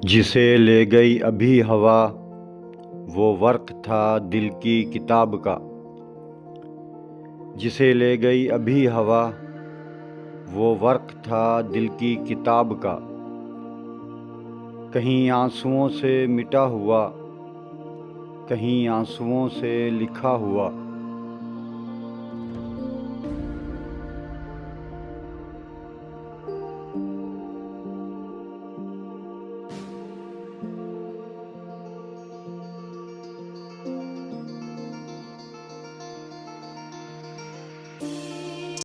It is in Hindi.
जिसे ले गई अभी हवा, वो वर्क था दिल की किताब का। जिसे ले गई अभी हवा, वो वर्क था दिल की किताब का। कहीं आंसुओं से मिटा हुआ, कहीं आंसुओं से लिखा हुआ।